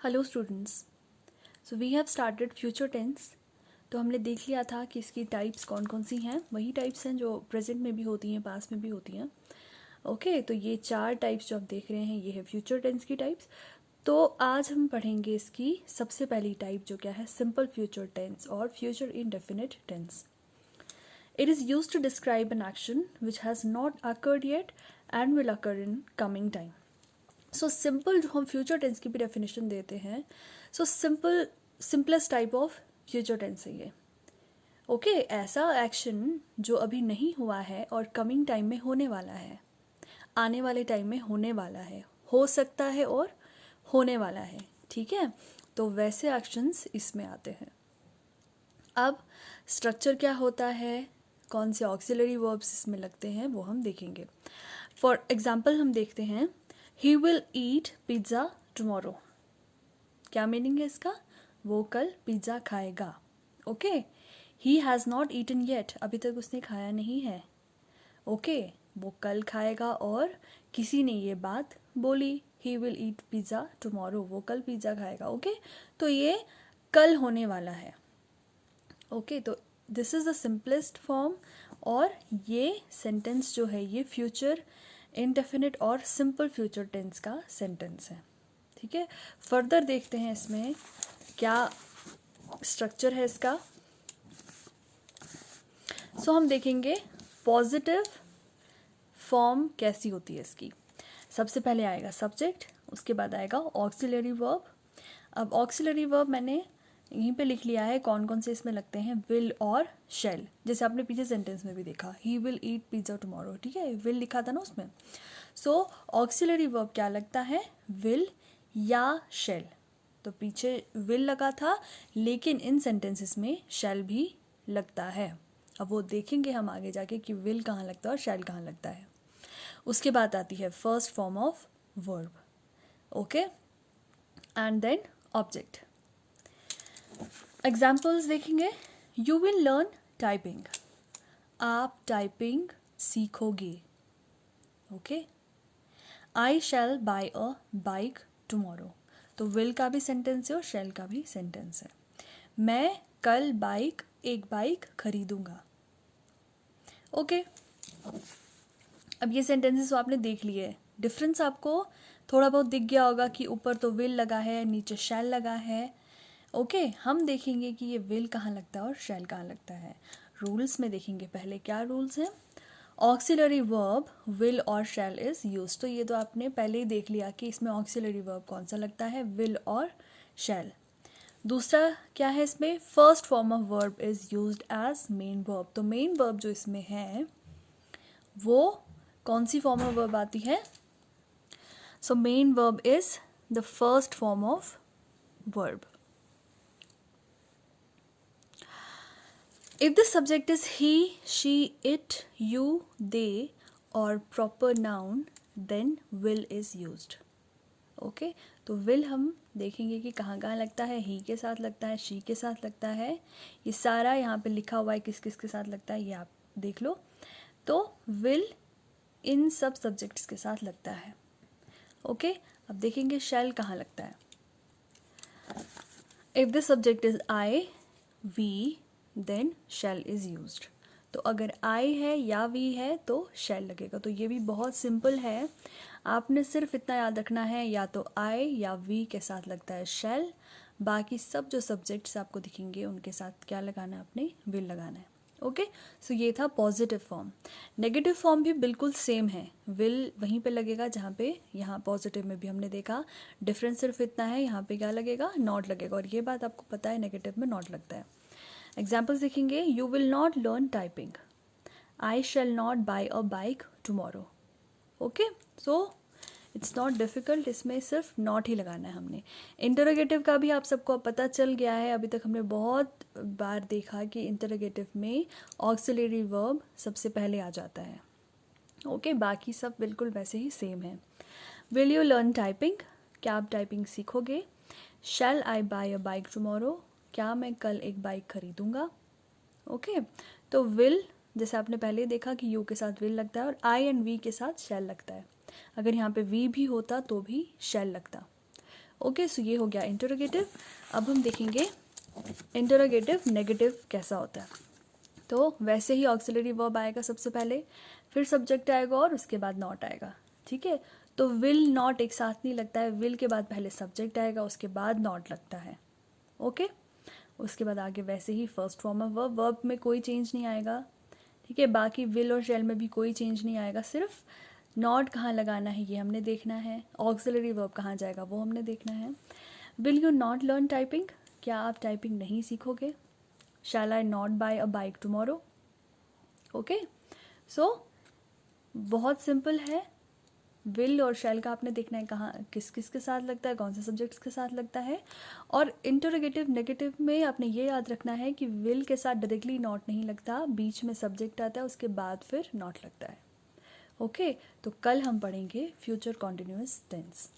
Hello students, so we have started future tense. तो हमने देख लिया था कि इसकी टाइप्स कौन कौन सी हैं। वही टाइप्स हैं जो प्रेजेंट में भी होती हैं, पास्ट में भी होती हैं। ओके, तो ये 4 टाइप्स जो आप देख रहे हैं ये है फ्यूचर टेंस की टाइप्स। तो आज हम पढ़ेंगे इसकी सबसे पहली टाइप जो क्या है, सिंपल फ्यूचर टेंस और future indefinite tense. It is used to describe an action which has not occurred yet and will occur in coming time. So simple जो हम फ्यूचर टेंस की भी डेफिनेशन देते हैं, so simplest type of future tense है ये। Okay, ऐसा action जो अभी नहीं हुआ है और कमिंग टाइम में होने वाला है, आने वाले टाइम में होने वाला है, हो सकता है और होने वाला है। ठीक है, तो वैसे एक्शंस इसमें आते हैं। अब स्ट्रक्चर क्या होता है, कौन से ऑक्सिलरी वर्ब्स इसमें लगते हैं वो हम देखेंगे। फॉर एग्जाम्पल हम देखते हैं, he will eat pizza tomorrow. क्या मीनिंग है इसका? वो कल पिज़्ज़ा खाएगा। Okay, he has not eaten yet, अभी तक उसने खाया नहीं है। ओके, वो कल खाएगा और किसी ने ये बात बोली, ही विल ईट पिज़्ज़ा टुमारो, वो कल पिज़्ज़ा खाएगा। ओके, तो ये कल होने वाला है। ओके, तो this is the simplest form और ये सेंटेंस जो है ये फ्यूचर इंडेफिनिट और सिंपल फ्यूचर टेंस का सेंटेंस है। ठीक है, फर्दर देखते हैं इसमें क्या स्ट्रक्चर है इसका। सो हम देखेंगे पॉजिटिव फॉर्म कैसी होती है इसकी। सबसे पहले आएगा सब्जेक्ट, उसके बाद आएगा ऑक्सिलरी वर्ब। अब ऑक्सिलरी वर्ब मैंने यहीं पे लिख लिया है कौन कौन से इसमें लगते हैं, विल और शैल, जैसे आपने पीछे सेंटेंस में भी देखा, ही विल ईट पिज़्ज़ा टुमारो। ठीक है, विल लिखा था ना उसमें। सो ऑक्सिलरी वर्ब क्या लगता है, विल या शैल। तो पीछे विल लगा था लेकिन इन सेंटेंसेस में शैल भी लगता है। अब वो देखेंगे हम आगे जाके कि विल कहाँ लगता है और शैल कहाँ लगता है। उसके बाद आती है first form of verb. Okay, and then object. Examples देखेंगे, यू विल लर्न टाइपिंग, आप टाइपिंग सीखोगे। Okay, I shall buy a bike tomorrow, तो विल का भी सेंटेंस है और शैल का भी सेंटेंस है। मैं कल एक बाइक खरीदूंगा। ओके, अब ये सेंटेंसेस तो आपने देख लिए। डिफरेंस आपको थोड़ा बहुत दिख गया होगा कि ऊपर तो विल लगा है, नीचे शैल लगा है। ओके, हम देखेंगे कि ये विल कहाँ लगता है और शैल कहाँ लगता है। रूल्स में देखेंगे पहले क्या रूल्स हैं। ऑक्सिलरी वर्ब विल और शैल इज यूज, तो ये तो आपने पहले ही देख लिया कि इसमें ऑक्सिलरी वर्ब कौन सा लगता है, विल और शैल। दूसरा क्या है इसमें, first form of verb is used as main verb, तो मेन वर्ब जो इसमें है वो कौन सी फॉर्म ऑफ वर्ब आती है। So main verb is the first form of verb. If the subject is he, she, it, you, they or proper noun, then will is used. Okay, तो will हम देखेंगे कि कहाँ कहाँ लगता है, he के साथ लगता है, she के साथ लगता है। ये सारा यहाँ पे लिखा हुआ है किस किस के साथ लगता है, ये आप देख लो। तो will इन सब सब्जेक्ट्स के साथ लगता है। ओके, अब देखेंगे shall कहाँ लगता है। If the subject is I, we, then shall is used, तो अगर आई है या वी है तो शैल लगेगा। तो ये भी बहुत सिंपल है, आपने सिर्फ इतना याद रखना है, या तो आई या वी के साथ लगता है शैल, बाकी सब जो सब्जेक्ट्स आपको दिखेंगे उनके साथ क्या लगाना है, आपने विल लगाना है। ओके, सो ये था पॉजिटिव फॉर्म। नेगेटिव फॉर्म भी बिल्कुल सेम है, विल वहीं पे लगेगा जहाँ पे यहाँ पॉजिटिव में भी हमने देखा। डिफरेंस सिर्फ इतना है, यहाँ पे क्या लगेगा, नॉट लगेगा, और ये बात आपको पता है नेगेटिव में नॉट लगता है। एग्जाम्पल्स देखेंगे, you will not learn typing, I shall not buy a bike tomorrow. Okay, so it's not difficult, इसमें सिर्फ नॉट ही लगाना है हमने। इंटरोगेटिव का भी आप सबको पता चल गया है, अभी तक हमने बहुत बार देखा कि इंटरोगेटिव में ऑक्सिलरी वर्ब सबसे पहले आ जाता है। ओके, बाकी सब बिल्कुल वैसे ही सेम है। विल यू लर्न टाइपिंग, क्या आप टाइपिंग सीखोगे। Shall I bye a bike tomorrow, क्या मैं कल एक बाइक खरीदूंगा। ओके, तो विल जैसे आपने पहले देखा कि यू के साथ विल लगता है और आई एंड वी के साथ शैल लगता है। अगर यहाँ पे वी भी होता तो भी शैल लगता। ओके, सो ये हो गया इंटरोगेटिव। अब हम देखेंगे इंटरोगेटिव नेगेटिव कैसा होता है। तो वैसे ही ऑक्सिलरी वर्ब आएगा सबसे पहले, फिर सब्जेक्ट आएगा और उसके बाद नॉट आएगा, ठीक है। तो विल नॉट एक साथ नहीं लगता है, विल के बाद पहले सब्जेक्ट आएगा उसके बाद नॉट लगता है, ओके। उसके बाद आगे वैसे ही first form of verb, verb में कोई चेंज नहीं आएगा, ठीक है। बाकी विल और शैल में भी कोई चेंज नहीं आएगा, सिर्फ नॉट कहाँ लगाना है ये हमने देखना है, ऑक्सिलरी वर्ब कहाँ जाएगा वो हमने देखना है। Will you not learn typing, क्या आप टाइपिंग नहीं सीखोगे। Shall I not buy a bike tomorrow, okay. So बहुत सिंपल है, विल और शैल का आपने देखना है कहाँ किस किस के साथ लगता है, कौन से सब्जेक्ट्स के साथ लगता है। और इंटरोगेटिव नेगेटिव में आपने ये याद रखना है कि विल के साथ डायरेक्टली नॉट नहीं लगता, बीच में सब्जेक्ट आता है उसके बाद फिर नॉट लगता है, ओके। तो कल हम पढ़ेंगे फ्यूचर कॉन्टिन्यूअस टेंस।